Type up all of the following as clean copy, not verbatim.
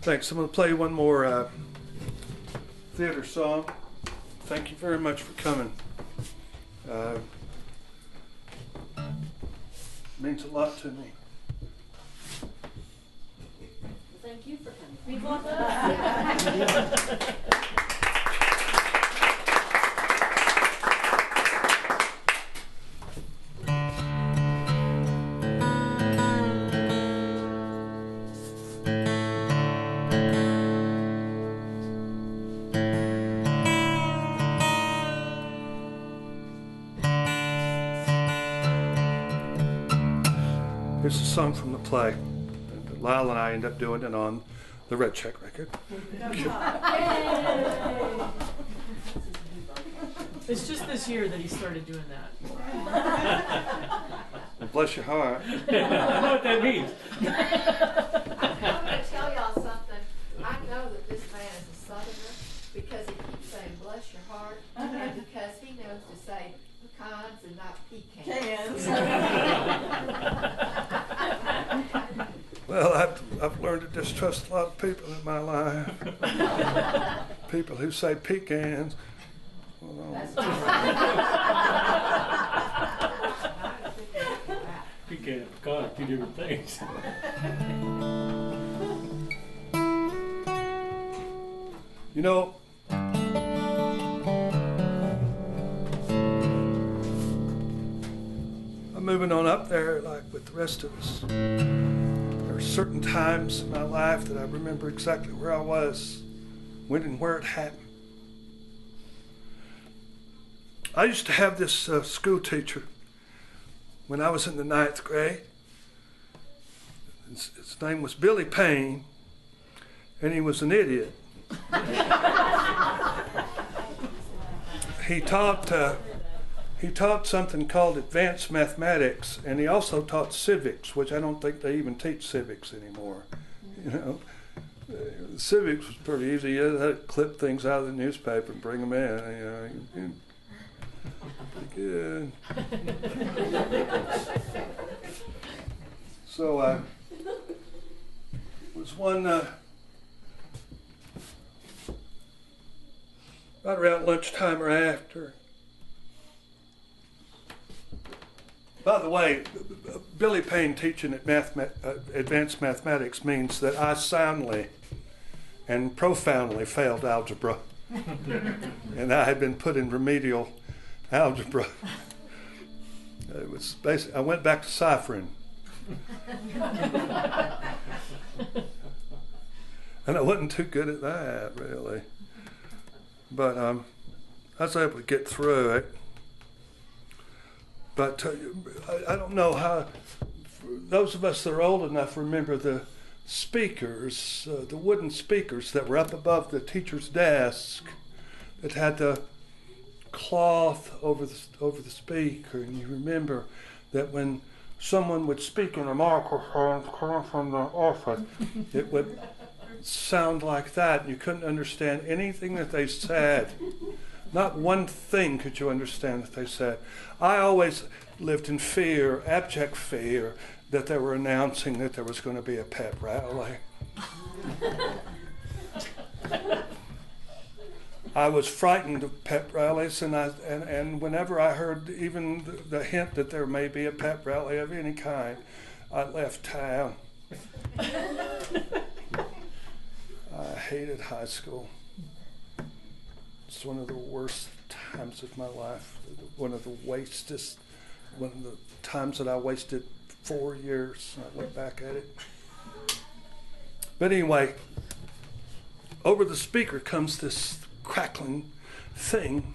Thanks. I'm going to play one more theater song. Thank you very much for coming. Means a lot to me. Thank you for coming. Here's a song from the play. Lyle and I end up doing it on the Red Check record. It's just this year that he started doing that. Well, bless your heart. I don't know what that means. I'm going to tell y'all something. I know that this man is a Southerner because he keeps saying bless your heart, and because he knows to say pecans and not pecans. Well, I've learned to distrust a lot of people in my life. People who say pecans. Pecan and pecan are two different things. You know, I'm moving on up there like with the rest of us. There are certain times in my life that I remember exactly where I was, when and where it happened. I used to have this school teacher when I was in the 9th grade. His name was Billy Payne, and he was an idiot. He taught something called advanced mathematics, and he also taught civics, which I don't think they even teach civics anymore. You know, civics was pretty easy. You had to clip things out of the newspaper and bring them in. You know, pretty good. So was one right around lunchtime or after. By the way, Billy Payne teaching at advanced mathematics means that I soundly and profoundly failed algebra. And I had been put in remedial algebra. It was basically, I went back to ciphering. And I wasn't too good at that, really. But I was able to get through it. But I don't know how, those of us that are old enough remember the speakers, the wooden speakers that were up above the teacher's desk that had the cloth over the speaker, and you remember that when someone would speak in a microphone coming from the office, it would sound like that. You couldn't understand anything that they said. Not one thing could you understand that they said. I always lived in fear, abject fear, that they were announcing that there was going to be a pep rally. I was frightened of pep rallies, and whenever I heard even the hint that there may be a pep rally of any kind, I left town. I hated high school. It's one of the worst times of my life. One of the times that I wasted 4 years. I look back at it. But anyway, over the speaker comes this crackling thing.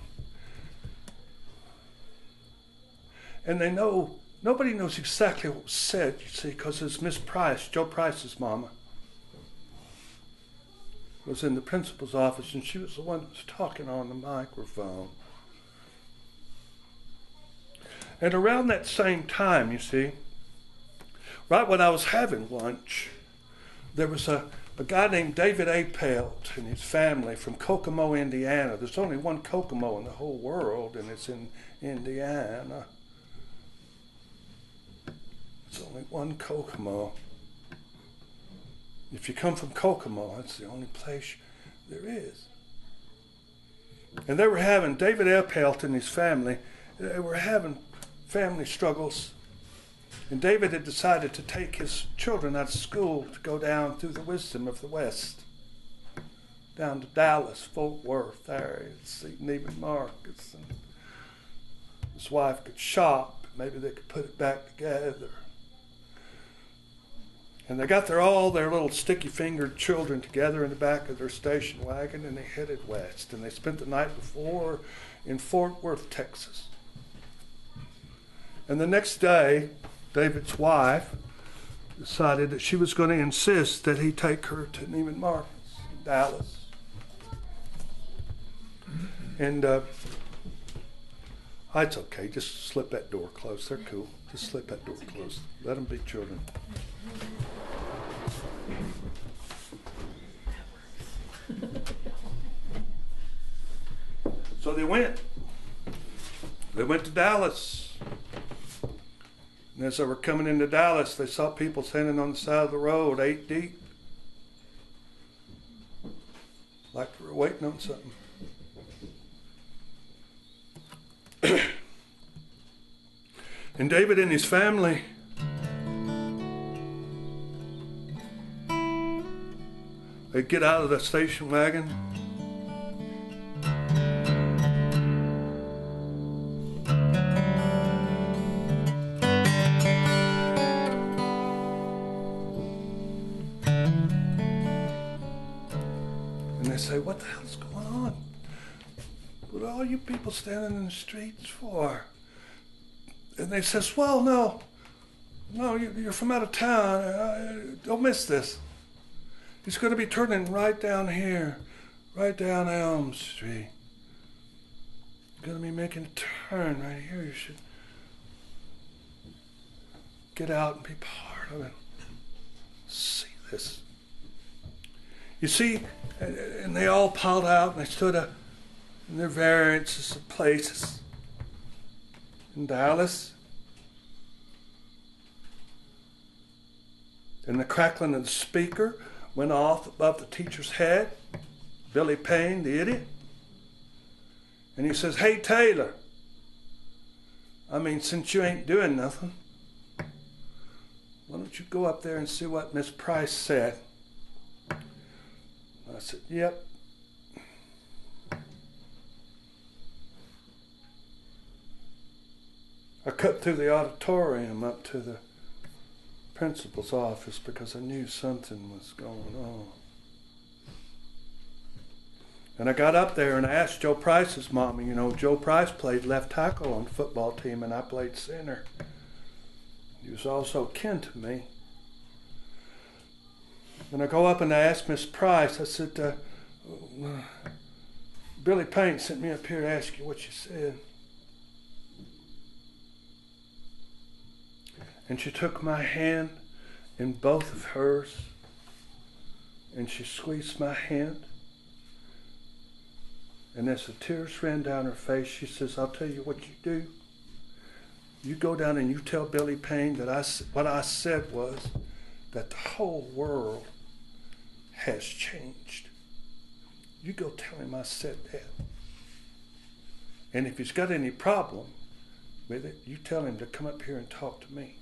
And nobody knows exactly what was said, you see, because it's Miss Price, Joe Price's mama, was in the principal's office, and she was the one that was talking on the microphone. And around that same time, you see, right when I was having lunch, there was a guy named David A. Pelt and his family from Kokomo, Indiana. There's only one Kokomo in the whole world, and it's in Indiana. There's only one Kokomo. If you come from Kokomo, that's the only place there is. And they were having, David Eppelt and his family, they were having family struggles. And David had decided to take his children out of school to go down through the wisdom of the West, down to Dallas, Fort Worth area, to see Neiman Marcus. And his wife could shop. Maybe they could put it back together. And they got all their little sticky-fingered children together in the back of their station wagon, and they headed west. And they spent the night before in Fort Worth, Texas. And the next day, David's wife decided that she was going to insist that he take her to Neiman Marcus in Dallas. And it's okay. Just slip that door closed. They're cool. Just slip that door closed. Let them be children. So they went. They went to Dallas. And as they were coming into Dallas, they saw people standing on the side of the road, 8 deep. Like they were waiting on something. And David and his family, they get out of the station wagon. And they say, what the hell's going on? What are all you people standing in the streets for? And they says, well, no, you're from out of town. Don't miss this. He's going to be turning right down here, right down Elm Street. He's going to be making a turn right here. You should get out and be part of it. See this. You see, and they all piled out and they stood up in their variances of places. In Dallas, and the crackling of the speaker went off above the teacher's head, Billy Payne, the idiot, and he says, hey, Taylor, since you ain't doing nothing, why don't you go up there and see what Miss Price said? I said, yep. I cut through the auditorium up to the principal's office because I knew something was going on. And I got up there and I asked Joe Price's mom. Joe Price played left tackle on the football team and I played center. He was also kin to me. And I go up and I ask Miss Price, I said, Billy Payne sent me up here to ask you what you said. And she took my hand in both of hers, and she squeezed my hand. And as the tears ran down her face, she says, I'll tell you what you do. You go down and you tell Billy Payne that what I said was that the whole world has changed. You go tell him I said that. And if he's got any problem with it, you tell him to come up here and talk to me.